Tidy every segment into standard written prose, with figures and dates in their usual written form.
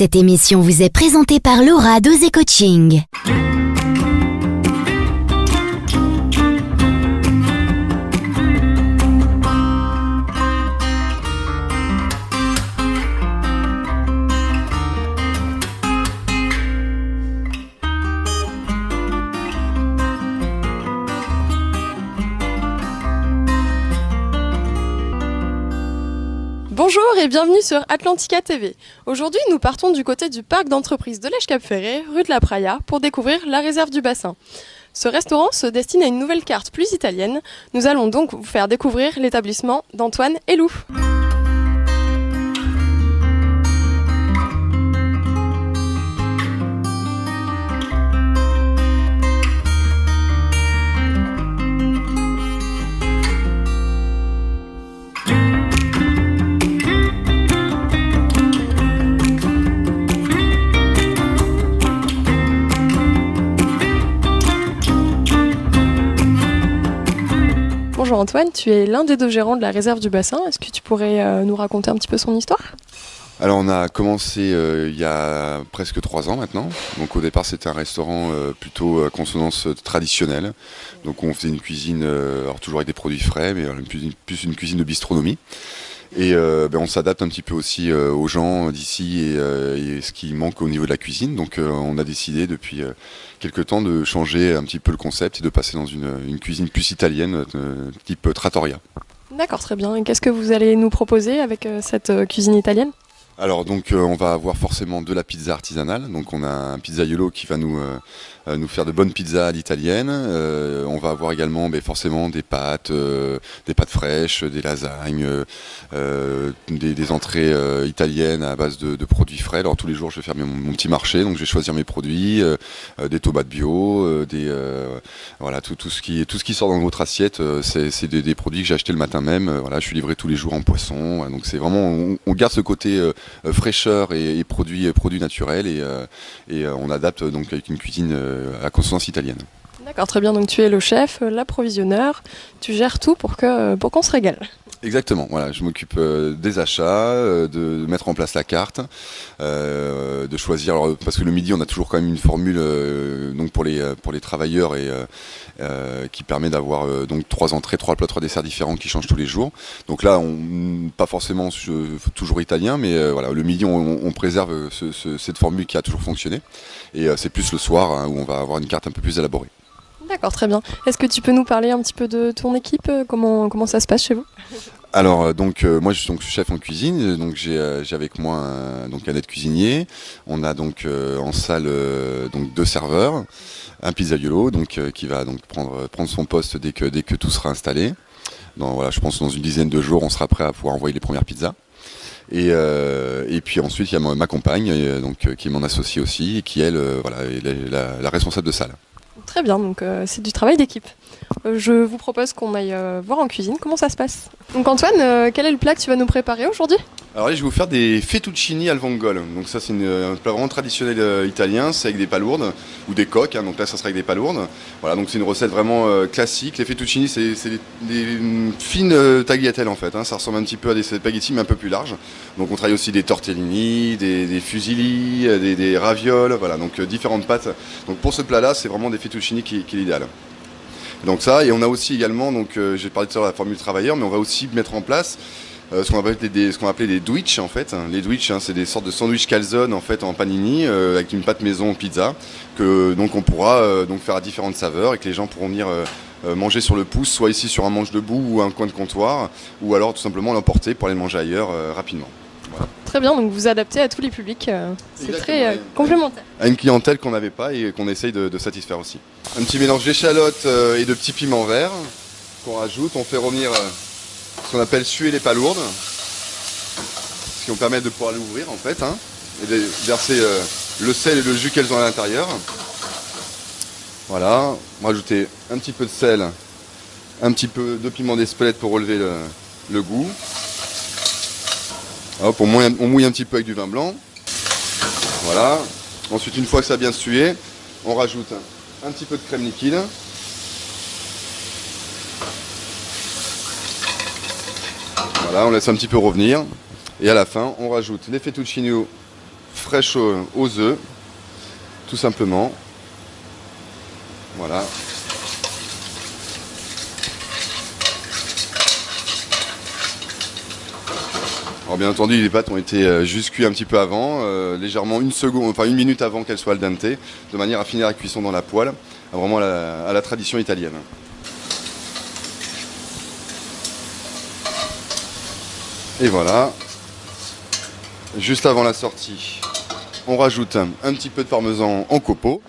Cette émission vous est présentée par Laura d'Osez Coaching. Bonjour et bienvenue sur Atlantica TV. Aujourd'hui, nous partons du côté du parc d'entreprise de l'Èche-Cap-Ferré, rue de la Praia, pour découvrir la réserve du bassin. Ce restaurant se destine à une nouvelle carte plus italienne. Nous allons donc vous faire découvrir l'établissement d'Antoine et Lou. Bonjour Antoine, tu es l'un des deux gérants de la réserve du bassin. Est-ce que tu pourrais nous raconter un petit peu son histoire ? Alors on a commencé il y a presque 3 ans maintenant. Donc au départ c'était un restaurant plutôt à consonance traditionnelle. Donc on faisait une cuisine, alors toujours avec des produits frais, mais plus une cuisine de bistronomie. Et on s'adapte un petit peu aussi aux gens d'ici et ce qui manque au niveau de la cuisine. Donc on a décidé depuis quelques temps de changer un petit peu le concept et de passer dans une cuisine plus italienne, type trattoria. D'accord, très bien. Et qu'est-ce que vous allez nous proposer avec cette cuisine italienne ? Alors donc on va avoir forcément de la pizza artisanale, donc on a un pizzaiolo qui va nous faire de bonnes pizzas à l'italienne. On va avoir également forcément des pâtes fraîches, des lasagnes, des entrées italiennes à base de produits frais. Alors tous les jours je vais faire mon petit marché, donc je vais choisir mes produits, des tomates bio, voilà tout ce qui sort dans votre assiette, c'est des produits que j'ai achetés le matin même. Voilà, je suis livré tous les jours en poisson, donc c'est vraiment on garde ce côté fraîcheur et produits naturels et on adapte donc avec une cuisine à consonance italienne. D'accord, très bien. Donc tu es le chef, l'approvisionneur, tu gères tout pour qu'on se régale. Exactement, voilà, je m'occupe des achats, de mettre en place la carte, de choisir, alors, parce que le midi on a toujours quand même une formule donc pour les travailleurs et qui permet d'avoir donc 3 entrées, 3 plats, 3 desserts différents qui changent tous les jours. Donc là, pas forcément toujours italien, mais voilà, le midi on préserve cette formule qui a toujours fonctionné et c'est plus le soir où on va avoir une carte un peu plus élaborée. D'accord, très bien. Est-ce que tu peux nous parler un petit peu de ton équipe ? Comment ça se passe chez vous ? Alors moi je suis chef en cuisine, donc j'ai avec moi un aide cuisinier. On a donc en salle donc 2 serveurs, un pizzaiolo qui va donc prendre son poste dès que tout sera installé. Voilà, je pense que dans une dizaine de jours on sera prêt à pouvoir envoyer les premières pizzas. Et puis ensuite il y a ma compagne qui est mon associée aussi et qui elle est la responsable de salle. Très bien, donc c'est du travail d'équipe. Je vous propose qu'on aille voir en cuisine comment ça se passe. Donc Antoine, quel est le plat que tu vas nous préparer aujourd'hui ? Alors là je vais vous faire des fettuccini al vongole. Donc ça c'est un plat vraiment traditionnel italien, c'est avec des palourdes ou des coques, donc là ça sera avec des palourdes. Voilà, donc c'est une recette vraiment classique. Les fettuccini c'est des fines tagliatelles en fait, ça ressemble un petit peu à des spaghettis mais un peu plus larges. Donc on travaille aussi des tortellini, des fusilli, des ravioles, voilà, donc différentes pâtes. Donc pour ce plat là c'est vraiment des fettuccini qui est l'idéal. Donc ça, et on a aussi également, j'ai parlé tout à l'heure de la formule travailleur, mais on va aussi mettre en place ce qu'on va appeler des dwitch en fait. Les dwitch, c'est des sortes de sandwich calzone en fait en panini avec une pâte maison pizza que donc on pourra faire à différentes saveurs et que les gens pourront venir manger sur le pouce, soit ici sur un manche debout ou un coin de comptoir, ou alors tout simplement l'emporter pour aller manger ailleurs rapidement. Voilà. Très bien, donc vous adaptez à tous les publics, c'est exactement, très complémentaire. À une clientèle qu'on n'avait pas et qu'on essaye de satisfaire aussi. Un petit mélange d'échalotes et de petits piments verts qu'on rajoute, on fait revenir ce qu'on appelle suer les palourdes, ce qui nous permet de pouvoir l'ouvrir en fait, et de verser le sel et le jus qu'elles ont à l'intérieur. Voilà, on va rajouter un petit peu de sel, un petit peu de piment d'Espelette pour relever le goût. Hop, on mouille un petit peu avec du vin blanc. Voilà. Ensuite, une fois que ça a bien sué, on rajoute un petit peu de crème liquide. Voilà, on laisse un petit peu revenir. Et à la fin, on rajoute les fettuccini fraîche aux œufs, tout simplement. Voilà. Alors bien entendu, les pâtes ont été juste cuites un petit peu avant, légèrement une minute avant qu'elles soient al dente, de manière à finir la cuisson dans la poêle, vraiment à la tradition italienne. Et voilà, juste avant la sortie, on rajoute un petit peu de parmesan en copeaux.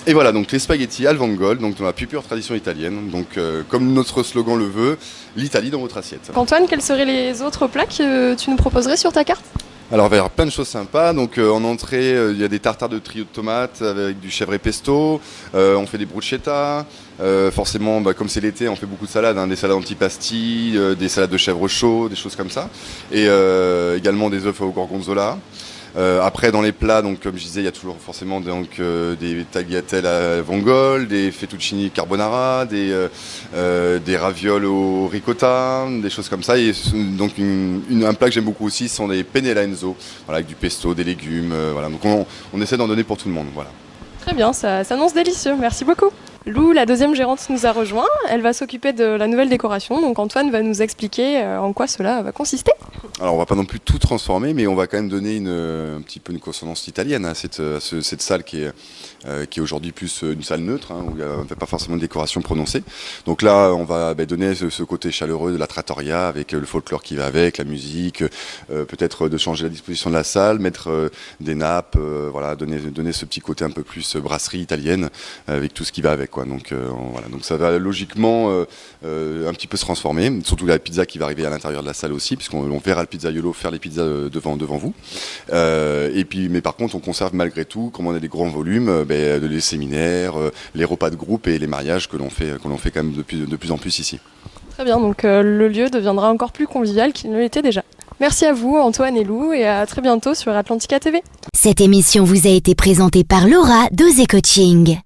Et voilà, donc les spaghettis al vongole, donc dans la plus pure tradition italienne. Donc comme notre slogan le veut, l'Italie dans votre assiette. Antoine, quels seraient les autres plats que tu nous proposerais sur ta carte? Alors il va y avoir plein de choses sympas. Donc en entrée, il y a des tartares de trio de tomates avec du chèvre et pesto. On fait des bruschetta. Forcément, comme c'est l'été, on fait beaucoup de salades, des salades antipasti, des salades de chèvre chaud, des choses comme ça. Et également des œufs au gorgonzola. Après dans les plats, donc comme je disais, il y a toujours forcément des tagliatelles à vongole, des fettuccini carbonara, des ravioles au ricotta, des choses comme ça. Et donc un plat que j'aime beaucoup aussi sont les penne all'enzo, voilà, avec du pesto, des légumes, voilà. Donc on essaie d'en donner pour tout le monde, voilà. Très bien, ça s'annonce délicieux, merci beaucoup. Lou, la deuxième gérante, nous a rejoint. Elle va s'occuper de la nouvelle décoration. Donc Antoine va nous expliquer en quoi cela va consister. Alors on va pas non plus tout transformer, mais on va quand même donner un petit peu une consonance italienne à cette salle qui est aujourd'hui plus une salle neutre, où il n'y a pas forcément de décoration prononcée. Donc là, on va donner ce côté chaleureux de la trattoria avec le folklore qui va avec, la musique, peut-être de changer la disposition de la salle, mettre des nappes, voilà, donner ce petit côté un peu plus brasserie italienne avec tout ce qui va avec, quoi. Donc voilà, donc ça va logiquement un petit peu se transformer, surtout la pizza qui va arriver à l'intérieur de la salle aussi, puisqu'on verra le pizzaiolo faire les pizzas devant vous. Et puis, mais par contre, on conserve malgré tout, comme on a des grands volumes, les séminaires, les repas de groupe et les mariages que l'on fait quand même de plus en plus ici. Très bien, donc le lieu deviendra encore plus convivial qu'il ne l'était déjà. Merci à vous, Antoine et Lou, et à très bientôt sur Atlantica TV. Cette émission vous a été présentée par Laura d'Osé Coaching.